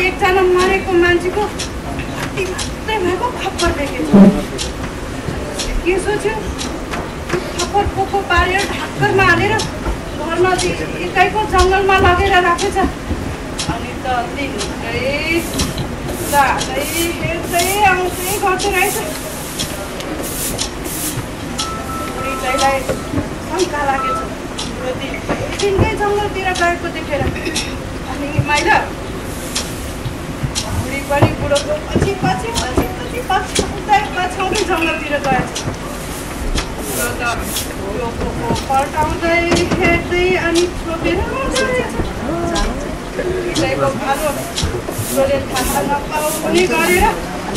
एकजना मरेको मान्छेको मात्रै भएको खप्पर देखेको के सोच्यो खप्पर पोको पारेर ढाक्करमा हालेर घर नजिक एकैको जङ्गलमा लगेर राखेछ। अनि त दिनकै जाँदै हेर्दै आउँदै गर्दो रहेछ। बुढीलाई शङ्का लागेछ दिनकै जङ्गलतिर गएको देखेर। अनि माइला बुढी पनि बुढोको पछि पछि पछि पछि पछाउँदै पछाउँदै जङ्गलतिर गएछ। पल्टाउँदै हेर्दै अनि छोपेर बिलाइको भालो छोडेर थाहा नपाउने गरेर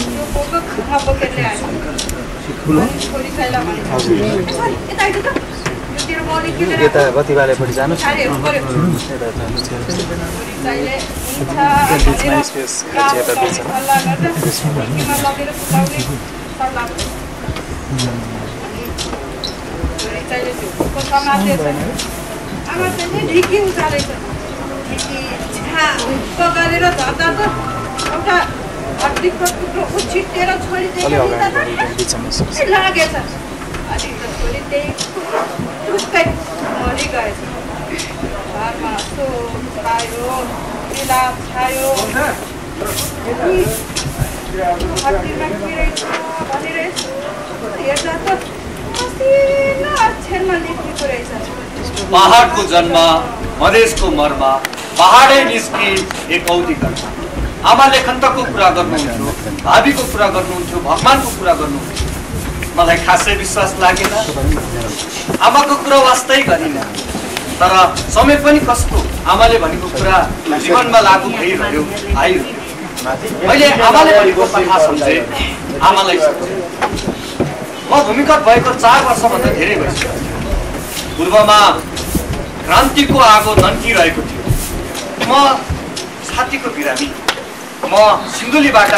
त्यो पोको खाना बोकेर ल्यायो। छोरी साइला भन्छ यता आइज त योतिर बलि किनेर यता गतिवालेपट्टि जानु छोरी साइले हुन्छ भनेर सल्लाह गर्दा ढिकीमा लगेर फुटाउने सल्लाह चाहिए को समाते छ। आमा चाहिँ ढिकी उचालेछ। ढिकी छाप गरेर धर्दा त एउटा हड्डीको टुक्रो उछिटेर छोरी दिएर लागेछ। अनि त छोरी त्यही टुक्कै मरि गएछ। घरमा शोक छायो विलाप छायो। हड्डीमा के रहेछ भनिरहेछ हेर्दा त पहाडको जन्म मधेसको मर्म पहाडै निस्की एक औधी कर्म। आमा लेखन्तको कुरा गर्नुहुन्थ्यो, भावीको कुरा गर्नुहुन्थ्यो, भगवानको कुरा गर्नुहुन्थ्यो। मलाई खासै विश्वास लागेन। आमाको कुरा वास्तै गरिन। तर समय पनि कस्तो आमाले भनेको कुरा जीवनमा लागू भइरह्यो आइरह्यो। मैले आमाले भनेको कथा सम्झे आमालाई सम्झे। म भूमिगत भएको 4 वर्षभन्दा धेरै भइसक्यो। पूर्वमा क्रान्तिको आगो नन्किरहेको थियो। म छातीको बिरामी। म सिन्धुलीबाट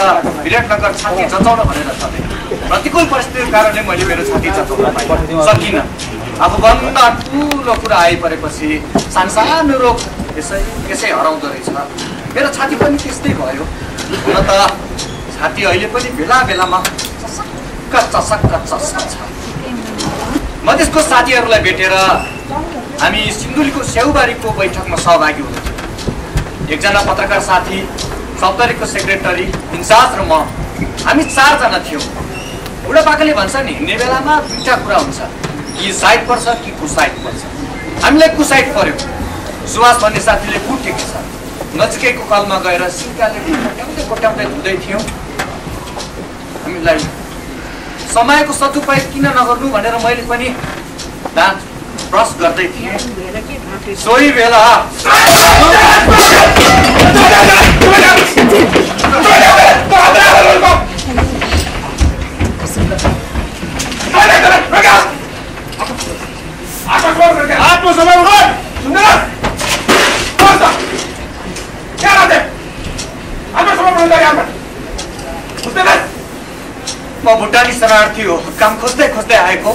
विराटनगर छाती जचाउन भनेर चलेँ। प्रतिकूल परिस्थितिको कारणले मैले मेरो छाती जचाउन सकिनँ। आफूभन्दा ठुलो कुरा आइपरेपछि सानो रोग यसै हराउँदो रहेछ। मेरो छाती पनि त्यस्तै भयो। हुन त छाती अहिले पनि बेला बेलामा मधेसको साथीहरूलाई भेटेर हामी सिन्धुलीको स्याउबारीको बैठकमा सहभागी हुँदै थियौँ। एकजना पत्रकार साथी, सप्तरीको सेक्रेटरी इन्चार्ज र म, हामी 4 जना थियौँ। बुढापाकाले भन्छ नि हिँड्ने बेलामा 2टा कुरा हुन्छ, कि साइड पर्छ कि कुसाइड पर्छ। हामीलाई कुसाइड पर्यो। सुवास भन्ने साथीले बुट टेकेछ। नजिकैको कलमा गएर सिक्काले कोट्याउँदै कोट्याउँदै धुँदै थियौँ। हामीलाई समयको सदुपयोग किन नगर्नु भनेर मैले पनि दाँत ब्रस गर्दै थिएँ। सोही बेला म भुटानी शरणार्थी हो, काम खोज्दै खोज्दै आएको।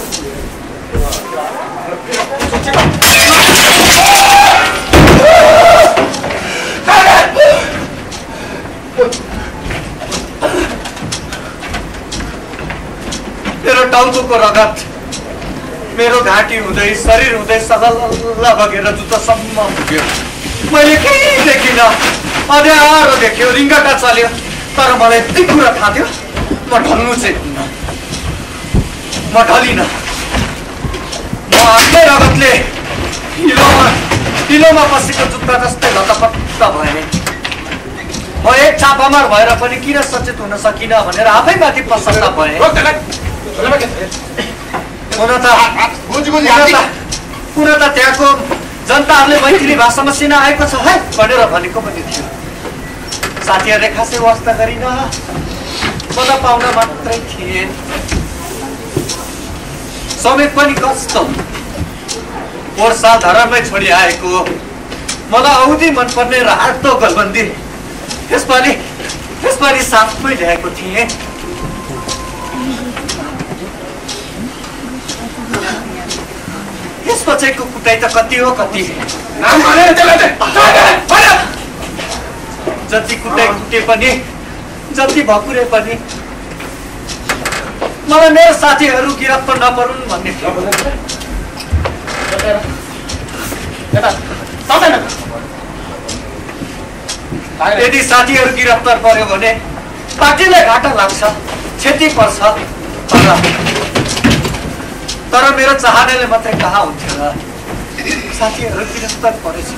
मेरो टाउको रगत मेरो घाँटी हुँदै शरीर हुँदै सगल्ल बगेर जुत्तासम्म पुग्यो। मैले केही देखिनँ। अँध्यारो देख्यो, रिङ्गटा चल्यो। तर मलाई यति कुरा थाहा थियो, म ढल्नु चाहिँ म ढलिनँ। म आफ्नै रगतले हिलोमा पसेको जुत्ता जस्तै लतपत्त भएँ। म एक चापामार भएर पनि किन सचेत हुन सकिनँ भनेर आफैमाथि प्रसन्न भएँ। पुरा त त्यहाँको जनताहरूले मैथिली भाषामा सिना आएको छ है भनेर भनेको पनि थियो। साथीहरूले खासै वास्ता गरिन, मजा पाउन मात्रै थिए। समय पनि कस्तो पोहोर साल धरानमै छोडी आएको मलाई औधी मनपर्ने र आर्तो गलबन्दी यसपालि साथमै ल्याएको थिएँ। यसपछिको कुटाइ त कति हो कति नाम भनेर त्यसलाई जति कुटाइ कुटे पनि जति भकुरे पनि मलाई मेरो साथीहरू गिरफ्त नपरुन् भन्ने थियो। यदि साथीहरू गिरफ्तार पर्यो भने पार्टीलाई घाटा लाग्छ, क्षति पर्छ। तर मेरो चाहनाले मात्रै कहाँ हुन्थ्यो र? साथीहरू गिरफ्तार परेछ।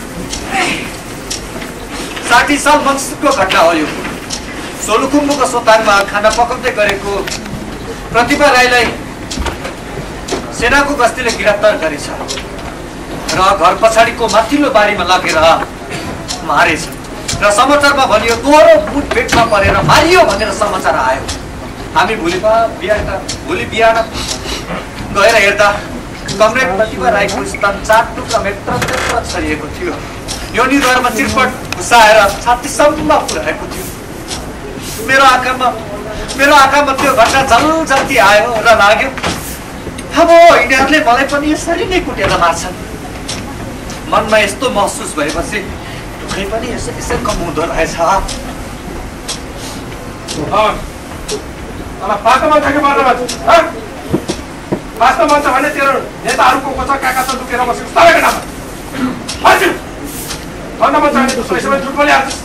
60 साल मङ्सिरको घटना हो यो। सोलुखुम्बुको सोताङमा खाना पकाउँदै गरेको प्रतिभा राईलाई सेनाको गस्तीले गिरफ्तार गरेछ र घर पछाडिको माथिल्लो बारीमा लगेर मारेछ र समाचारमा भनियो दोहोरो मुठभेडमा परेर मारियो भनेर समाचार आयो। हामी भोलि बिहान गएर हेर्दा कमरेड प्रतिभा राईको स्थान 4 टुक्रामा यत्र छरिएको थियो। यो निधारमा चिरपट घुसाएर छातीसम्म पुर्याएको थियो। मेरो आँखामा त्यो घटना जल्जल्ती आयो र लाग्यो अब यिनीहरूले मलाई पनि यसरी नै कुटेर मार्छन्। मनमा यस्तो महसुस भएपछि दुःखै पनि यसै कम हुँदो रहेछ। वास्तव मान्छ भने तेरो नेताहरूको कोचा काका त दुखेर बसेको तपाईँको नाममा भन्न मन छ भने तँ यसो झुट बोलिहाल्छस्।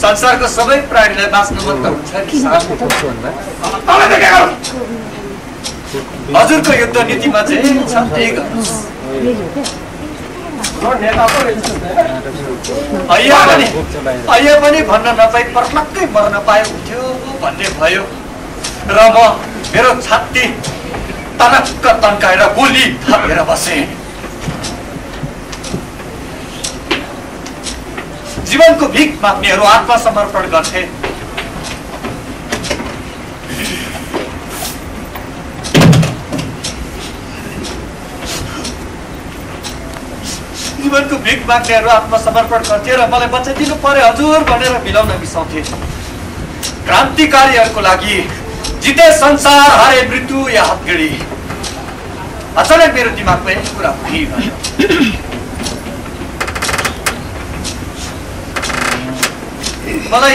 संसारको सबै प्राणीलाई बाँच्न मन त हुन्छ नि साहब। हजुरको युद्ध नीतिमा चाहिँ छ त्यही गर्नुहोस्। अहिले पनि भन्न नपाई पर्लक्कै मर्न पाए हुन्थ्यो भन्ने भयो र म मेरो छाती तनक्क तन्काएर गोली थापेर बसे। जीवनको भिख माग्नेहरू आत्मसमर्पण गर्थे। जीवनको भिख माग्नेहरू आत्मसमर्पण गर्थे र मलाई बचाइदिनु पर्यो हजुर भनेर बिलाउन बिसाउँथे। क्रान्तिकारीहरूको लागि जिते संसार हारे मृत्यु या हत्केडी। अचानक मेरो दिमागमा एक कुरा भइरह्यो। मलाई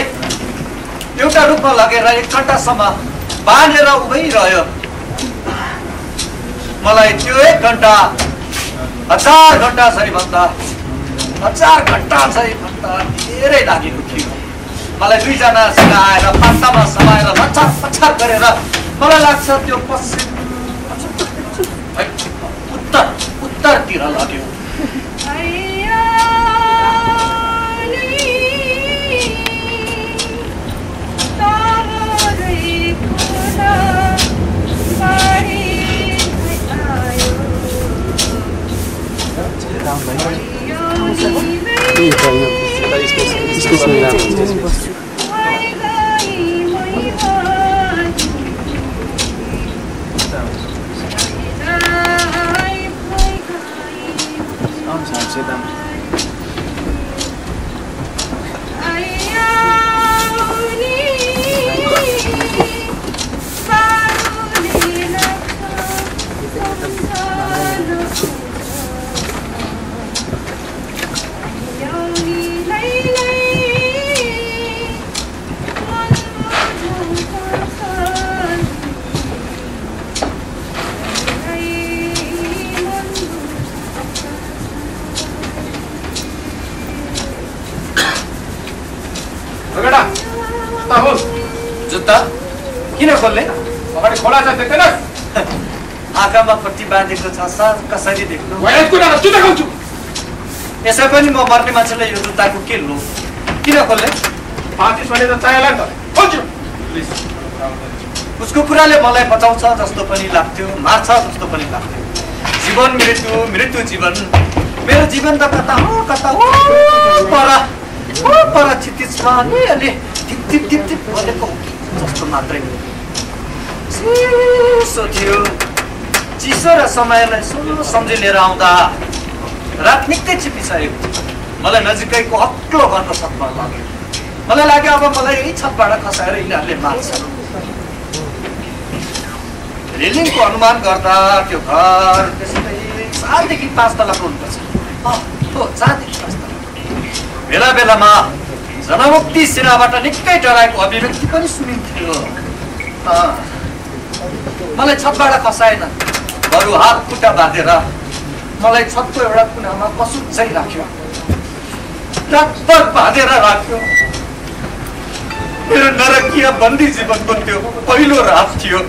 एउटा रूपमा लगेर 1 घण्टासम्म बाँधेर उभिरह्यो। मलाई त्यो 1 घण्टा 1000 घण्टा जरी भन्दा 1000 घण्टा जरी भन्दा धेरै लागेको थियो। मलाई 2 जना सेना आएर पाटामा समाएर लछार गरेर मलाई लाग्छ त्यो पश्चिम उत्तरतिर लाग्यो। जुत्ता किन खोल्ने? अगाडि खोला छ देख्दैन? आँखामा पट्टी बाँधेको छ सर, कसरी देख्नु? यसै पनि म मर्ने मान्छेलाई यो जुत्ताको के लो? किन खोल्ने? 35 भने त चाहिएला नि त। खोल्छु प्लिज। उसको कुराले मलाई बचाउँछ जस्तो पनि लाग्थ्यो, मार्छ जस्तो पनि लाग्थ्यो। जीवन मृत्यु, मृत्यु जीवन। मेरो जीवन त कता हो पर क्षितिजमा अलि टिप भनेको जस्तो मात्रै चिसो थियो। चिसो र समयलाई सम्झी लिएर आउँदा रात निकै छिपिसकेको। मलाई नजिकैको अग्लो गर्न सक्न लाग्यो। मलाई लाग्यो अब मलाई यही छतबाट खसाएर यिनीहरूले मार्छ। रेलिङको अनुमान गर्दा त्यो घर त्यसै 4 देखि 5 तलाको हुनुपर्छ। 4 देखि 5 तला। बेला बेलामा जनमुक्ति सेनाबाट निकै डराएको अभिव्यक्ति पनि सुनिन्थ्यो। मलाई छतबाट खसाएन, बरु हात खुट्टा बाँधेर मलाई छतको एउटा कुनामा पसुच्चै राख्यो, रातभर बाँधेर राख्यो। मेरो नरकीय बन्दी जीवनको त्यो पहिलो रात थियो।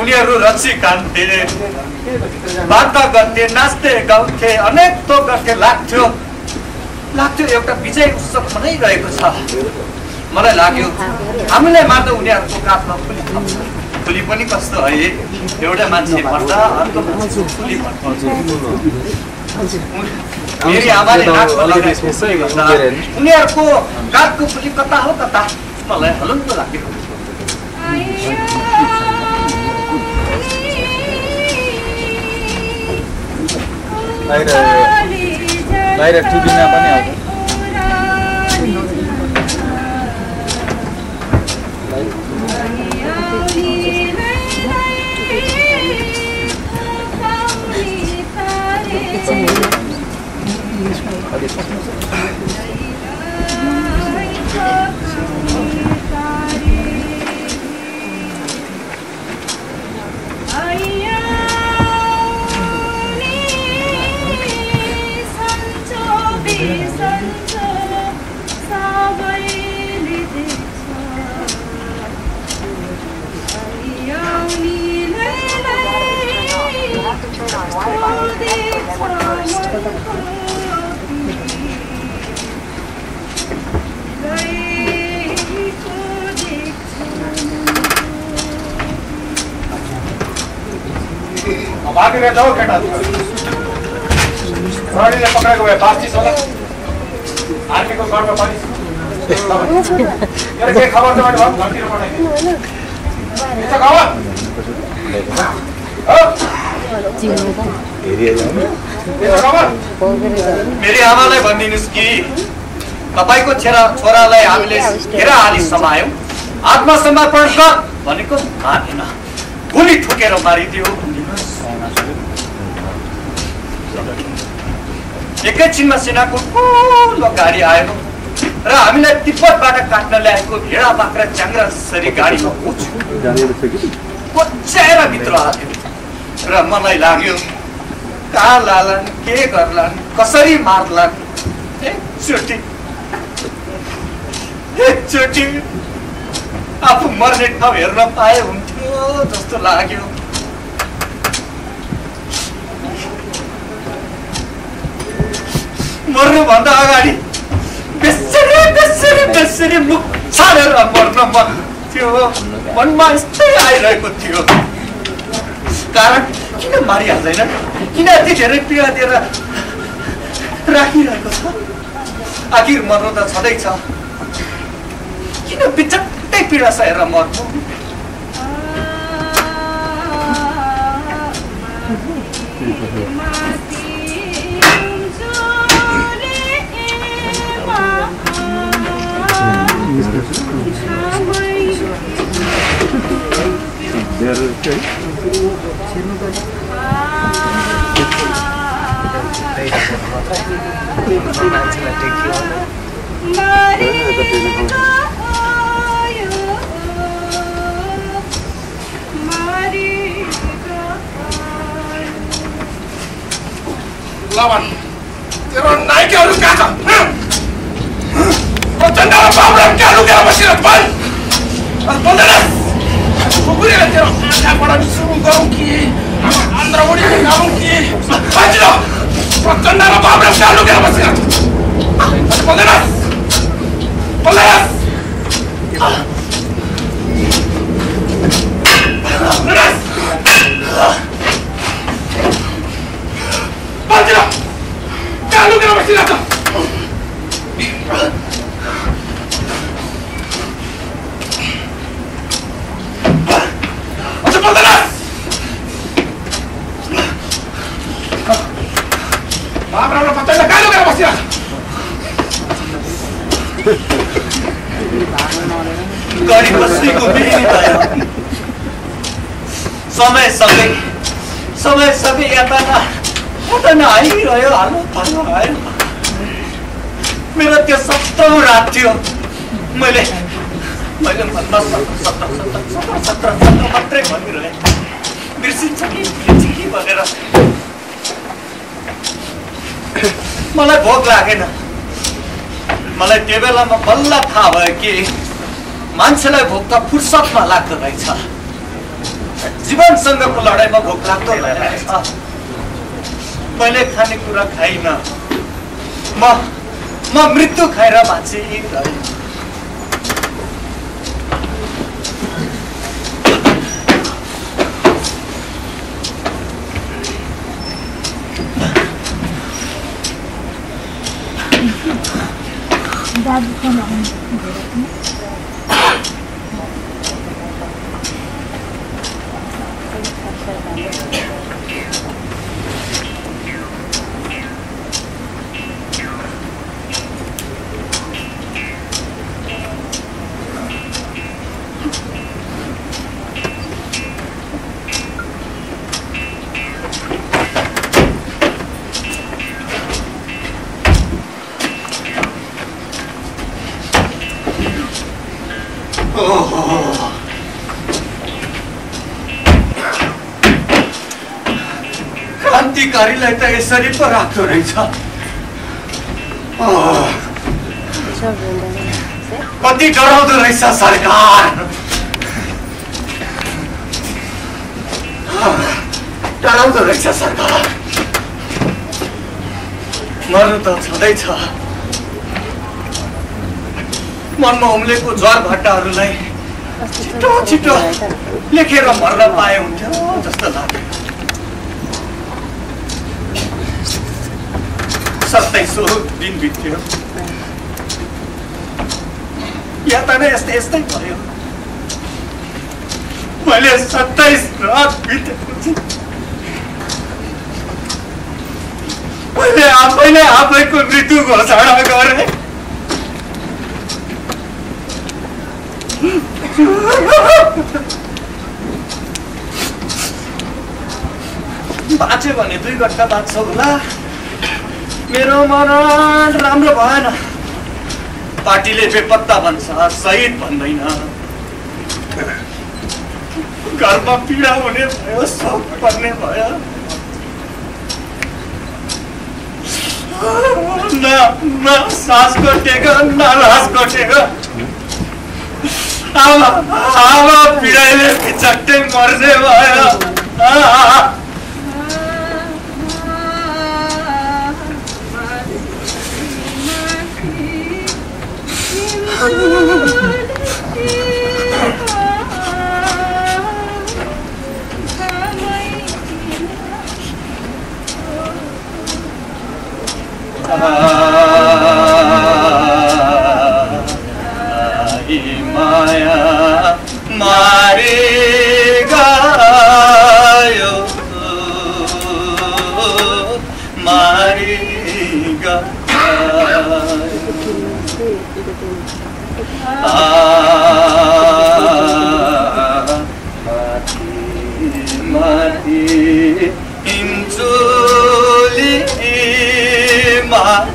उनीहरू रक्सी खान्थे, वार्ता गर्थे, नाच्थे, गाउँथे, अनेक थोक गर्थे। लाग्थ्यो एउटा विजय उत्सव मनाइरहेको छ। मलाई लाग्यो हामीलाई मात्र उनीहरूको काखमा फुली थप्छ। फुली पनि कस्तो है, एउटा मान्छे मर्दा अर्को मान्छे फुली मर्छ। मेरी आमाले नाकमा लगाएको फुली गर्दा उनीहरूको काखको फुली कता हो कता मलाई हलुङ्गो लाग्यो। बाहिर टिभीमा पनि आउँछ। भागेर जाऊ केटा। प्रहरीले पक्राएको भए बास्टिस होला। आर्मीको घरमा पनि के खबर छ भने घरतिर पठाइदिनु। खबर मेरी आमालाई भनिदिनुहोस् कि तपाईँको छोरालाई हामीले घेरा हाली समायौँ, आत्मसमर्पण गर भनेको मानेन, गोली ठोकेर मारिदियो। एकैछिनमा सेनाको ठुलो गाडी आयो र हामीलाई तिब्बतबाट काट्न ल्याएको भेडा बाख्रा च्याङ्ग्रा जसरी गाडीमा कोच्याएर भित्र हाल्यो। र मलाई लाग्यो कहाँ लालान्, के गर्लान्, कसरी मार्लान्। एकचोटि आफू मर्ने ठाउँ हेर्न पाए हुन्थ्यो जस्तो लाग्यो। मर्नुभन्दा अगाडि बेसरी मुख छाडेर मर्न मन थियो। मनमा यस्तै आइरहेको थियो। कारण किन मारिहाल्दैन, किन यति धेरै पीडा दिएर राखिरहेको छ। आखिर मर्नु त छँदैछ, किन बिचट्टै पीडा सहेर मर्नु। लवन तेरो नाइकेहरू कहाँ छ? प्रचण्डमा बाबुराम कहाँ लुकेर बसिरहेको भन्? बोल्दैन कुकुरले तेरो आँखाबाट सुरु गरौँ कि आन्द्रबुढी गाउँ कि बाँचिन। प्रचण्डमा बाबुराम कहाँ लुकेर बसिरहेको बोल्दैन बाँचिन, कहाँ लुकेर बसिरहेको? बाबुरामलाई प्रचण्ड कहाँ लुकेर बसिरहेको? गरी कसैको बिही भयो समय सबै यातना आइरह्यो हाल्नु आयो मेरो त्यो 70औं रात थियो मैले मनमा 17 मात्रै भनिरहे बिर्सिन्छ कि भनेर मलाई भोक लागेन मलाई त्यो बेलामा बल्ल थाहा भयो कि मान्छेलाई भोक त फुर्सदमा लाग्दो रहेछ जीवनसँगको लडाइँमा भोक लाग्दो रहेछ मैले खानेकुरा खाइन म मृत्यु खाएर बाँचिरहेँ क्रान्तिकारीलाई त यसरी पो राख्दो रहेछ कति डराउँदो रहेछ सरकार डराउँदो रहेछ सरकार मर्नु त छँदैछ मनमा उम्लेको ज्वार भट्टाहरूलाई छिटो लेखेर मर्न पाए हुन्थ्यो जस्तो लाग्यो 27औं दिन बित्यो यातना यस्तै भयो मैले 27 रात बितेपछि मैले आफैले आफैको मृत्यु घोषणा गरेँ बाँच्यो भने 2 घण्टा बाँच्छ होला मेरो मरण राम्रो भएन पार्टीले बेपत्ता भन्छ शहीद भन्दैन घरमा पीडा हुने भयो शोक पर्ने भयो न सासको टेको न लासको टेको आमा पीडाले पिचक्कै मर्ने भयो माया मारे गयो मारे माथि इन्चोली माया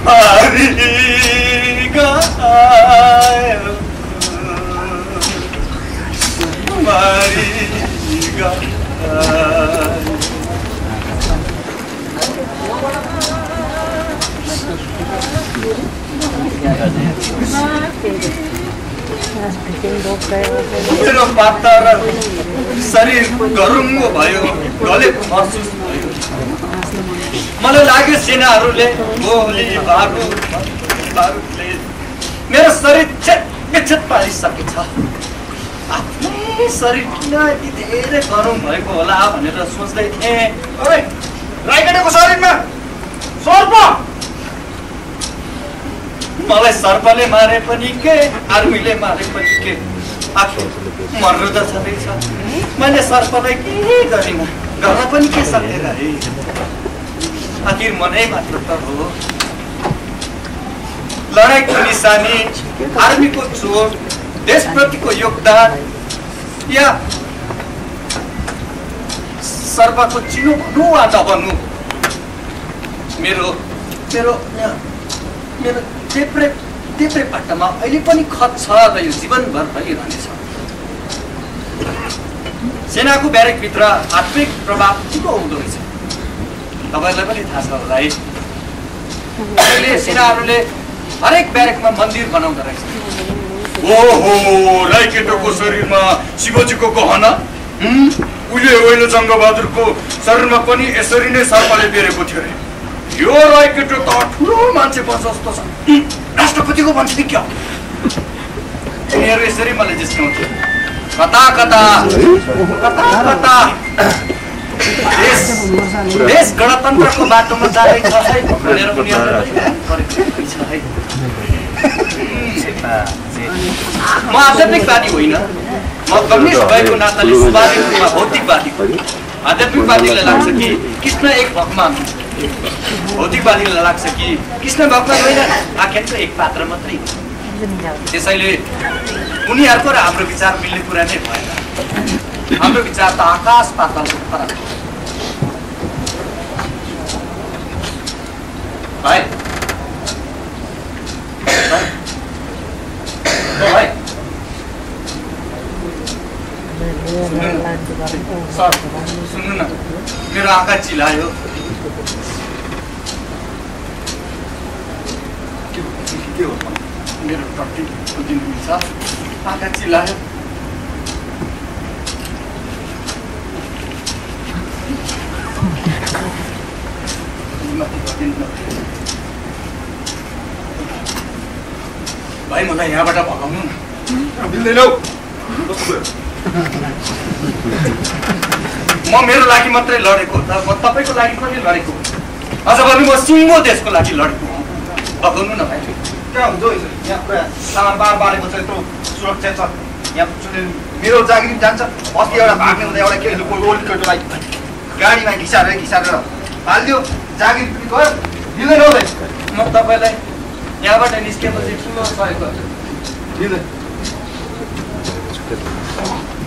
मारी गयो मारी मेरो पाता र शरीर गरुङ्गो भयो गलेको महसुस भयो मलाई लाग्यो सेनाहरूले गोली बारुदले मेरो शरीर छेत पारिसकेछ आफ्नै शरीर किन यति धेरै गरम भएको होला भनेर सोच्दै थिएँ राईगढको शरीरमा सर्प मलाई सर्पले मारे पनि के आर्मीले मारे पनि के आखिर मर्नु त छँदैछ मैले सर्पलाई के गरिनँ गर्न पनि के सकेर है आखिर मनै मात्र त हो लडाइँको निशानी आर्मीको चोट देशप्रतिको योगदान या सर्पको चिनो भन्नु वा नभन्नु मेरो मेरो मेरो देब्रे पाटामा अहिले पनि खत छ र यो जीवनभर भइरहनेछ सेनाको ब्यारेकभित्र आत्मिक प्रभाव ठिको हुँदो रहेछ तपाईँलाई पनि थाहा छ होला है अहिले सेनाहरूले हरेक ब्यारेकमा मन्दिर बनाउँदो रहेछ ओहो राई केटोको शरीरमा शिवजीको गहना उहिले जङ्गबहादुरको शरीरमा पनि यसरी नै सर्पले बेरेको थियो रे यो राई केटो त ठुलो मान्छे बन्छ जस्तो छ राष्ट्रपतिको भन्छ नि क्या यिनीहरू यसरी मलाई जिस्काउँथ्यो कता कता देश गणतन्त्रको बाटोमा जाँदैछ है भनेर उनीहरूले छ है म आध्यात्मिकवादी होइन म कम्युनिस्ट भएको नाताले स्वाभाविक रूपमा भौतिकवादी आध्यात्मिकवादीलाई लाग्छ कि कृष्ण एक भगवान भौतिकवादीलाई लाग्छ कि कृष्ण भगवान होइन आख्यान त एक पात्र मात्रै त्यसैले उनीहरूको र हाम्रो विचार मिल्ने कुरा नै भएन हाम्रो विचार त आकाश पातालको फरक भाइ भाइ सुन्नु न मेरो आँखा चिलायो के हो मेरो टट्टी दिनुहुन्छ आँखा चिलायो भाइ मलाई यहाँबाट भगाउनु न मिल्दैनौ म मेरो लागि मात्रै लडेको म तपाईँको लागि पनि लडेको अझ भने म सिङ्गो देशको लागि लडेको भगाउनु न भाइ कहाँ हुन्छ यहाँ पुरा सामान बारेको छ यत्रो सुरक्षा छ यहाँ मेरो जागिर जान्छ अस्ति एउटा भाग्ने हुँदा एउटा केटोलाई गाडीमा घिसारेर हालिदियो जागिर पनि गयो दिँदैन म तपाईँलाई यहाँबाट निस्केपछि ठुलो सहयोग गर्छु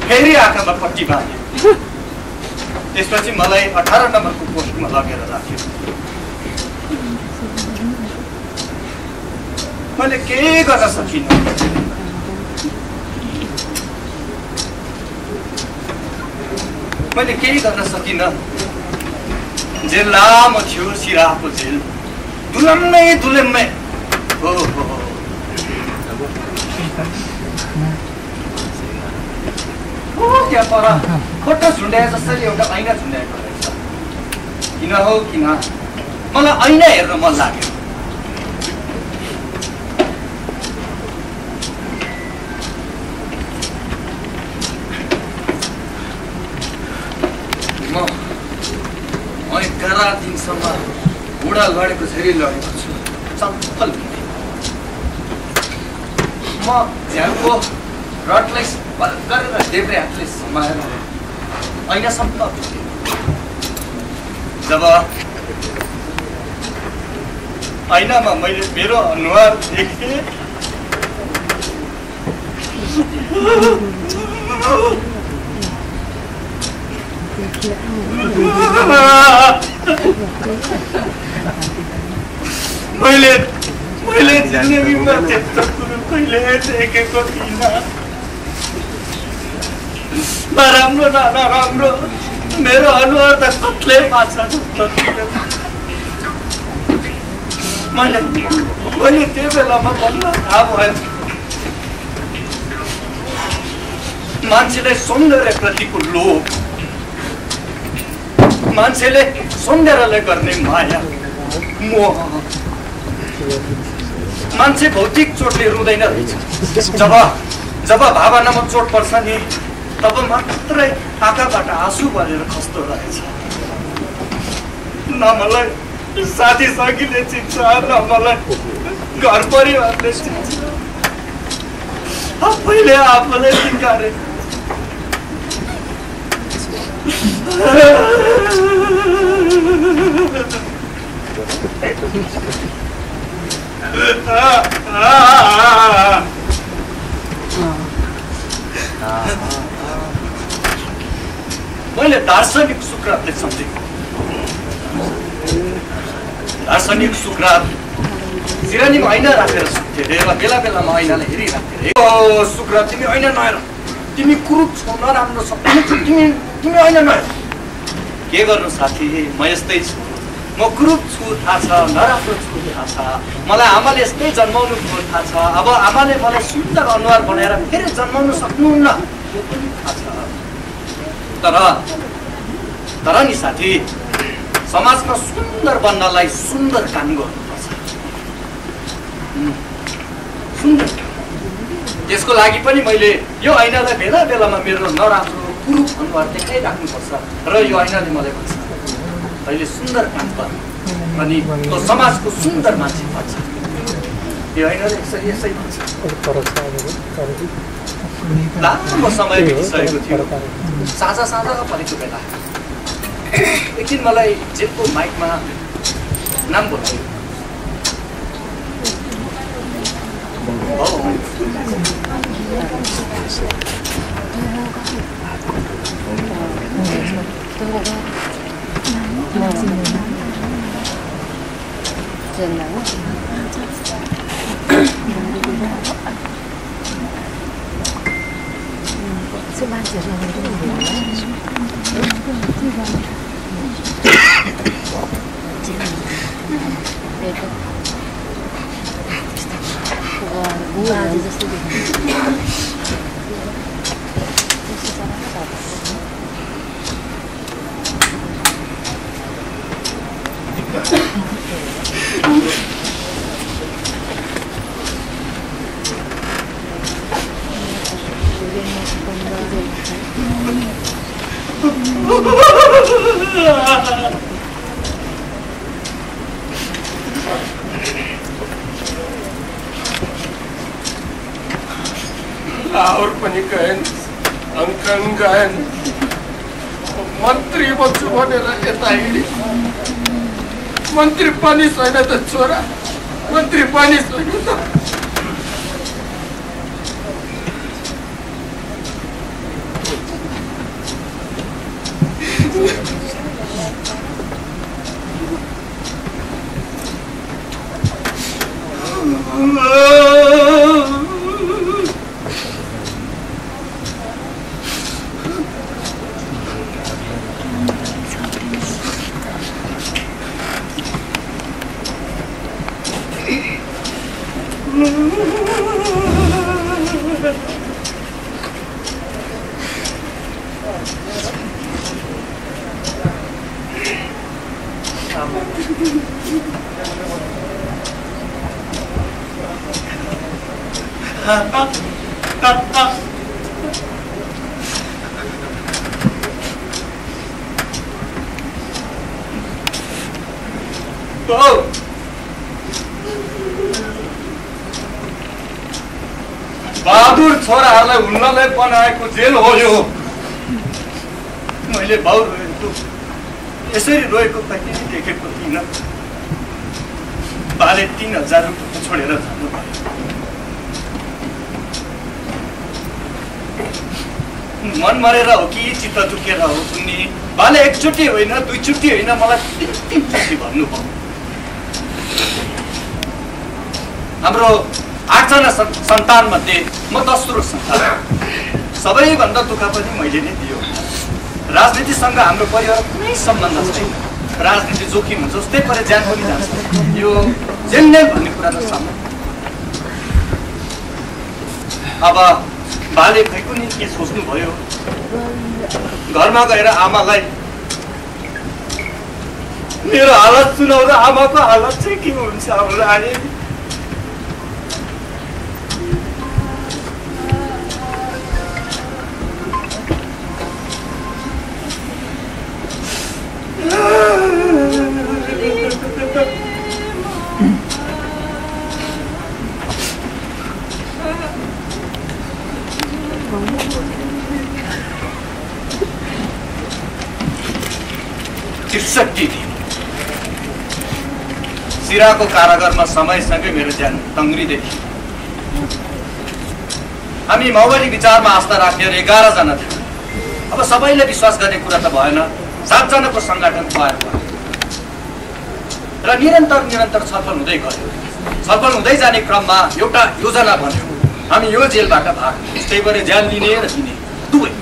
फेरि आँखामा पट्टी बाँध्यो त्यसपछि मलाई 18 नम्बरको पोस्टमा लगेर राख्यो मैले केही गर्न सकिनँ जेल लामो थियो सिराको जेल दुलम्मै हो त्यहाँ पर फोटो झुन्ड्याए जसरी एउटा ऐना झुन्ड्याएको रहेछ किन हो किन मलाई ऐना हेर्न मन लाग्यो म 11 दिनसम्म बुढा लडेको झरी लडेको छु चप्पल म झ्यालको रडलाई गरेर देब्रे हातले समाएर ऐनासम्म जब ऐनामा मैले मेरो अनुहार देखेँ मैले जिन्दगीमा त्यस्तो कुरो कहिले देखेको थिइनँ नराम्रो न नराम्रो मेरो अनुहार त कत्ले माछा जस्तो थियो मैले त्यो बेलामा बल्ल थाहा भयो मान्छेले सौन्दर्यप्रतिको लोभ मान्छेले सौन्दर्यले गर्ने माया मोह मान्छे भौतिक चोटले रुँदैन रहेछ जब भावनामा चोट पर्छ नि तब मात्रै आँखाबाट आँसु बलेर खस्दो रहेछ न मलाई साथी सकिले चिन्छ न मलाई घर परिवारले चिन्छ आफैले आफूलाई सिकारे मैले दार्शनिक सुकरातले सम्झेको दार्शनिक सुकरात सिरानीमा ऐना राखेर सुत्थे र बेला बेलामा ऐनालाई हेरिराख्थे ओ सुकरात तिमी ऐना नहेर तिमी कुरूप छौ नराम्रो छौ तिमी ऐना नहेर के गर्नु साथी म यस्तै छु म कुरूप छु थाहा छ नराम्रो छु थाहा छ मलाई आमाले यस्तै जन्माउनु थियो थाहा छ अब आमाले मलाई सुन्दर अनुहार बनाएर फेरि जन्माउनु सक्नुहुन्न त्यो पनि थाहा छ तर नि साथी समाजमा सुन्दर बन्नलाई सुन्दर काम गर्नुपर्छ सुन्दर त्यसको लागि पनि मैले यो ऐनालाई बेला बेलामा मेरो नराम्रो कुरूप अनुहार देखाइराख्नुपर्छ र यो ऐनाले मलाई भन्छ अहिले सुन्दर काम गर अनि त्यो समाजको सुन्दर मान्छे भन्छ यो ऐनाले यसै भन्छ लामो समय बितिसकेको थियो साँझ परेको बेला एकदिन मलाई जेलको माइकमा नाम बोलायो और पनि गएन अंकन गएन मन्त्री बन्छु भनेर यता हिँडे मन्त्री पनि छैन त छोरा मन्त्री पनि छैन त बहादुर छोराहरूलाई हुन्नलाई बनाएको जेल हो यो मैले बाउ रोएको यसरी रोएको कहिले देखेको थिइनँ बाले 3000 रुपियाँ छोडेर जानुभयो मन मरेर हो कि चित्त दुखेर हो कुन्नी बाले एकचोटि होइन दुईचोटि होइन मलाई 3 चोटि भन्नुभयो हाम्रो 8 जना सन्तान मध्ये म दोस्रो सन्तान सबैभन्दा दुःख पनि मैले नै दियो राजनीतिसँग हाम्रो परिवार कुनै सम्बन्ध छैन राजनीति जोखिम हुन्छ जस्तै परे ज्यान पनि जान्छ यो जेल नै भन्ने कुरा त सामने अब बाले खै कुनै के सोच्नु भयो घरमा गएर आमालाई मेरो हालत सुनाउँदा आमाको हालत चाहिँ के हुन्छ होला अनि सिराको कारागारमा समयसँगै मेरो ज्यान तङ्ग्रिँदै थियो। हामी माओवादी विचारमा आस्था राख्नेहरू 11 जना थियौँ। अब सबैले विश्वास गर्ने कुरा त भएन, 7 जनाको सङ्गठन तयार भयो र निरन्तर छलफल हुँदै गयो। छलफल हुँदै जाने क्रममा एउटा योजना बन्यो, हामी यो जेलबाट भाग्ने, त्यही भएर ज्यान लिने र दिने दुवै।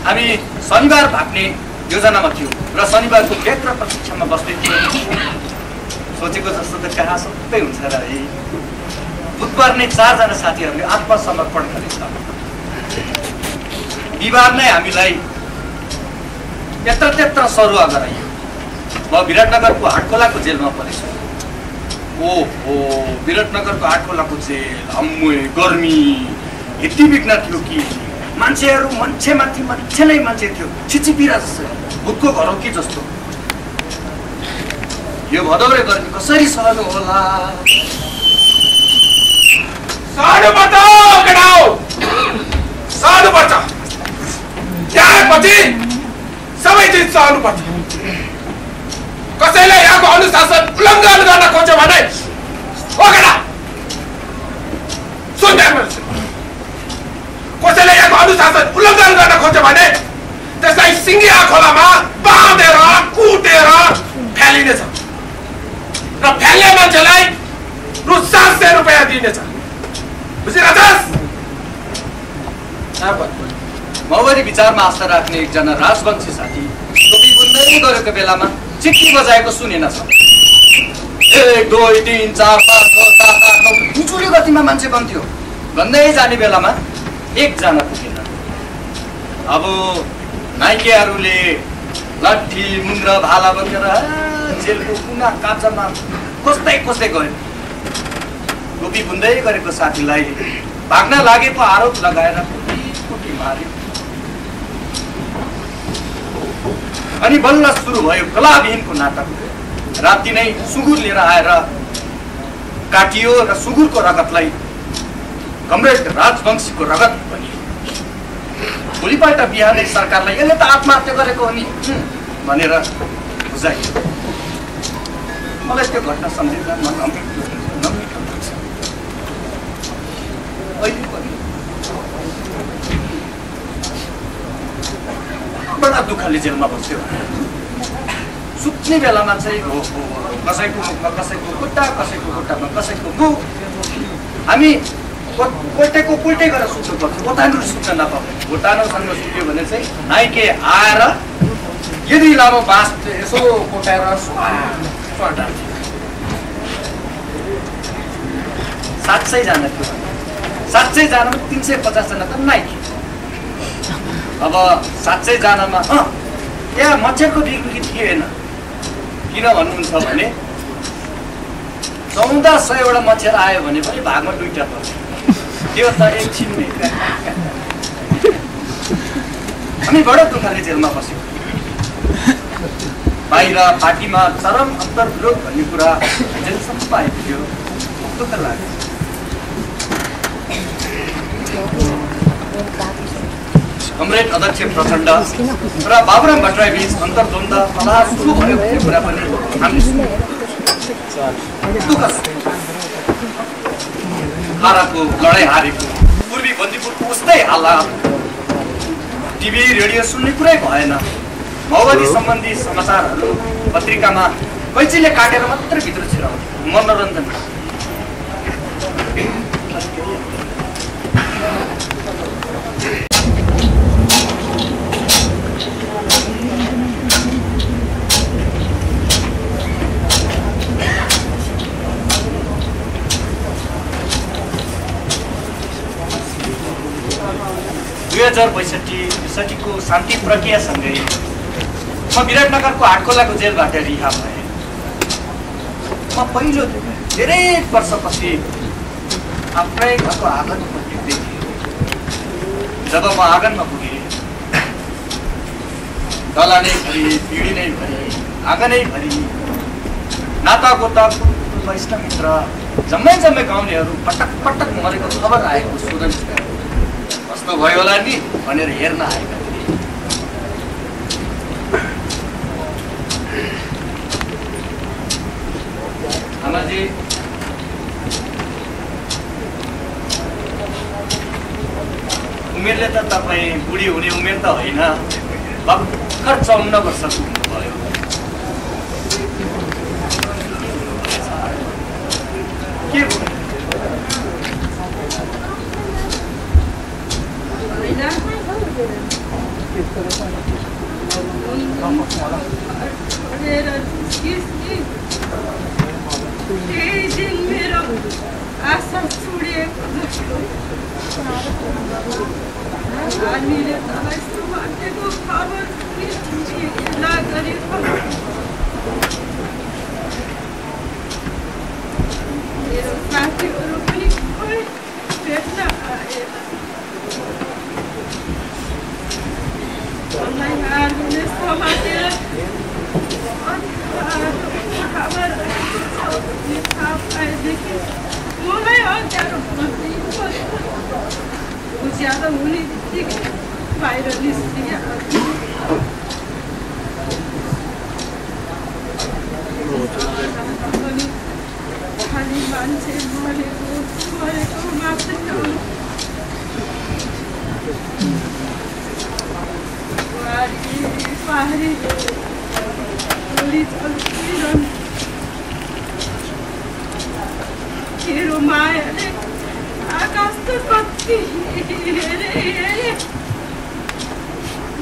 हामी शनिबार भाग्ने योजनामा थियौँ र शनिबारको बेग्र प्रतीक्षामा बस्दै थियौँ। सोचेको जस्तो त कहाँ सबै हुन्छ र है। बुधबार नै 4 जना साथीहरूले आत्मसमर्पण गरेछ। बिहिबार नै हामीलाई यत्र सरुवा गराइयो। म विराटनगरको हाटखोलाको जेलमा परेछु। ओहो, विराटनगरको हाटखोलाको जेल अम्मुए गर्मी यति बिग्न थियो कि मान्छेहरू मान्छेमाथि मान्छे नै मान्छे थियो, छिचिपिरा जस्तो, भूतको घर हो कि जस्तो। यो भदौरे गर्मी कसरी सहनु होला? सहनुपर्छ केटाउ, सहनुपर्छ। त्यहाँपछि सबै चिज सहनुपर्छ। कसैले यहाँको अनुशासन उल्लङ्घन गर्न खोज्यो भने ओ केटा सुन, कसैले यहाँको अनुशासन उल्लङ्घन गर्न खोज्यो भने त्यसलाई सिङ्गिया खोलामा बाँधेर कुटेर फ्यालिनेछ र फ्याल्ने मान्छेलाई रु 700 रुपियाँ दिनेछ। बुझिरहेछस्? माओवादी विचारमा आस्था राख्ने एकजना राजवंशी साथी टोपी बुन्दै गरेको बेलामा चिट्ठी बजाएको सुनेनछ। 1 2 3 4 5 6 7 8 9 उचुरी गतिमा मान्छे बन्थ्यो। भन्दै जाने बेलामा एकजना पुगेन। अब नाइकेहरूले लाठी मुन्द्रा भाला बोकेर जेलको कुना काप्चामा खोज्दै गयो। टोपी बुन्दै गरेको साथीलाई भाग्न लागेको आरोप लगाएर कुटी मार्यो। अनि बल्ल सुरु भयो कलाविहीनको नाटक। राति नै सुँगुर लिएर आएर काटियो र सुँगुरको रगतलाई कमरेड राजवंशीको रगत भनियो। भोलिपल्ट बिहानै सरकारलाई यसले त आत्महत्या गरेको हो नि भनेर बुझाइयो। मलाई त्यो घटना सम्झिँदा मन नमिठो लाग्छ। अहिले पनि बडा दुःखले जेलमा बस्यो। सुत्ने बेलामा चाहिँ हो कसैको मुखमा कसैको खुट्टा, कसैको खुट्टामा कसैको मुख। हामी कोटेको उल्टै गरेर सुत्नु पर्छ, ओटानो सुत्न नपाउने। ओटानोसँग सुत्यो भने चाहिँ नाइके आएर यदि लामो बाँस यसो कोटाएर 700 जना थियो। 700 जनामा 350 जना त नाइके। अब 700 जनामा त्यहाँ मच्छरको बिक्री थिएन। किन भन्नुहुन्छ भने 1400 मच्छर आयो भने पनि भागमा 2टा पर्छ। त्यो त एकछिनमै। हामी बडो दुःखले जेलमा बस्यौँ। बाहिर पार्टीमा चरम अन्तर्विरोध भन्ने कुरा जेलसम्म आइपुग्यो। दुःख लाग्यो। कमरेड अध्यक्ष प्रचण्ड र बाबुराम भट्टराई बीच अन्तर्द्वन्द कला सुरु भयो भन्ने कुरा पनि हामी दुःख हाराको लडाइँ हारेको। पूर्वी बन्दीपुरको उस्तै हालत। टिभी रेडियो सुन्ने कुरै भएन। माओवादी सम्बन्धी समाचारहरू पत्रिकामा कैचीले काटेर मात्र भित्र छिराउँथ्यो। मनोरञ्जन 2062 को शान्ति प्रक्रियासँगै म विराटनगरको हाटखोलाको जेलबाट रिहा भएँ। म पहिलो धेरै वर्षपछि आफ्नै घरको आँगनमा देख्दै थिएँ। जब म आँगनमा पुगेँ, डला नै भरि, पिँढी नै भरि, आँगनै भरि, नाता गोता वैष्णव मित्र जम्मै गाउँलेहरू पटक पटक मरेको खबर आएको सुरन बस्न कस्तो भयो होला नि भनेर हेर्न आएका थिए। आमाजी, उमेरले त तपाईँ बुढी हुने उमेर त होइन, भर्खर 54 वर्षको हुनुभयो। के भयो? त्यही दिन मेरो आशा छुडिएको जस्तो हामीले तँलाई सुभाषको खबर ला गरेको मेरो साथीहरू पनि खोइ भेट्न आएन। मलाई हार्ने समातेर खबर आएदेखि मलाई अँध्यारो उज्यालो हुने बित्तिकै बाहिर निस्किहाल्छु। खालि मान्छे मरेको मात्रै पाहाडी गोली चल्किरहनु मेरो मायाले आकाश त कति हेरे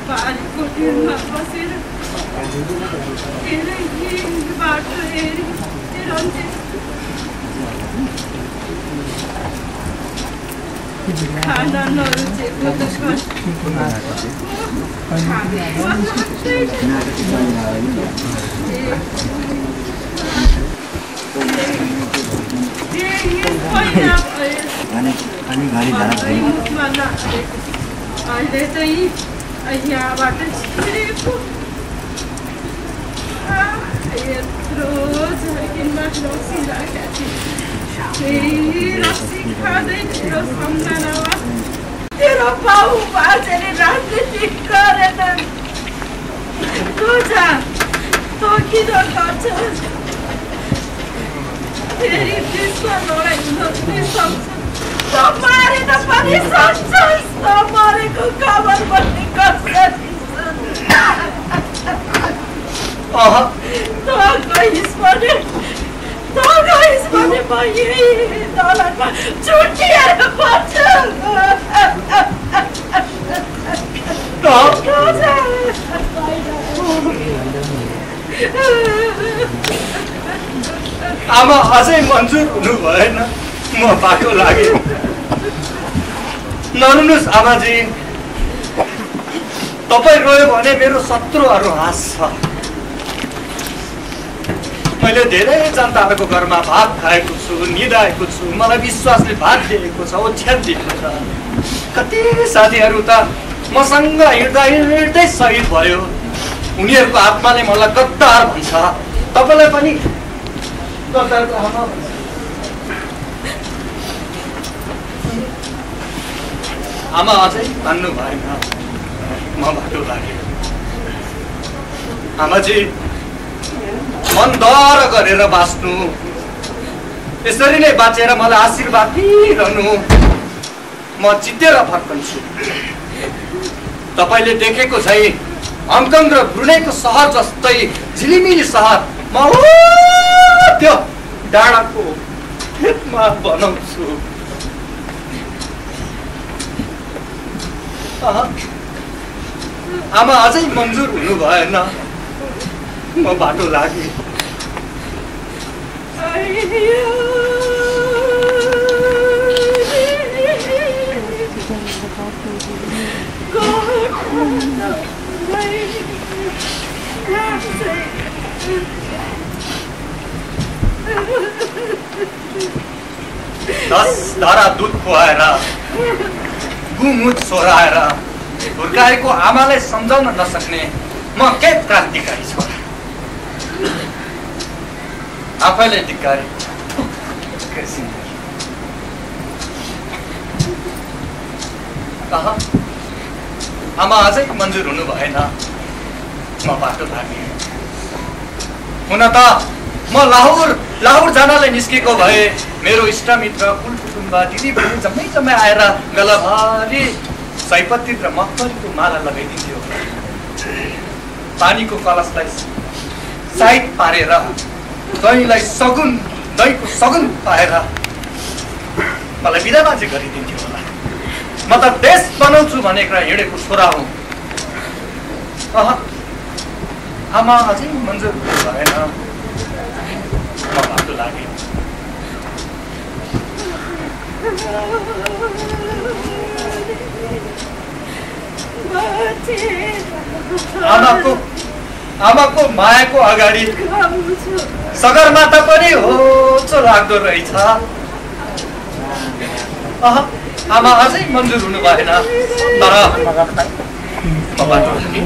बारीको टिरमा बसेर धेरै बाटो हेरिरहन्थे। खाना नरुचेको त अहिले चाहिँ यहाँबाट छिरेको यत्रो झर्किनमा बसिरहेका थिए। फेरि रक्सी खाँदै तेरो सम्झनामा तेरो बाउ बाजेले राजनीति गरेनन्। तँ किन गर्छस्? फेरि विश्व लडाइँ नहुने सक्छ। तँ मारेर पनि सक्छस्। तँ मरेको खबर पनि कसरी तँ गइस् भने म यही दलनमा छुट्टिएर पर्छु। आमा अझै मन्जुर हुनु भएन, म बाटो लाग्यो। नरुनुहोस् आमाजी, तपाईँ रोयो भने मेरो शत्रुहरू हाँस्छ। मैले धेरै जनताहरूको घरमा भात खाएको छु, निदाएको छु, मलाई विश्वासले भात दिएको छ, ओछ्यान दिएको छ। कति साथीहरू त मसँग हिँड्दा हिँड्दै शहीद भयो। उनीहरूको आत्माले मलाई गद्दार भन्छ। तपाईँलाई पनि गद्दारको आमा भन्छ। आमा अझै भन्नु भएन, म बाटो लाग्यो। आमाजी, मन दर गरेर बाँच्नु, यसरी नै बाँचेर मलाई आशीर्वाद दिइरहनु। म जितेर फर्कन्छु। तपाईँले देखेको छै हङकङ र ब्रुनेको सहर जस्तै झिलिमिली सहर म त्यो डाँडाको खेतमा बनाउँछु। आमा अझै मन्जुर हुनु भएन, म बाटो लागेँ। दस धारा दुध खुवाएर गुमुच सोराएर हुर्काएको आमालाई सम्झाउन नसक्ने म के क्रान्तिकारी छोरा। आफैले धिक्कारे। कहाँ आमा अझै मन्जुर हुनु भएन म बाटो लाग्ने हुन त म लाहोर जानलाई निस्केको भए मेरो इष्टमित्र कुल कुटुम्ब दिदी बहिनी जम्मै आएर गलाभारी सयपत्री र मखमलीको माला लगाइदिन्थ्यो पानीको कलशलाई साइड पारेर दहीको सगुन पाएर मलाई बिदा बाजे गरिदिन्थ्यो होला म त देश बनाउँछु भनेर हिँडेको छोरा हुँ आमा अझै मन्जुर भएन म बाटो लागे आमाको मायाको अगाडि सगरमाथा पनि होचो लाग्दो रहेछ आमा अझै मन्जुर हुनु भएन तर म बाटो लागे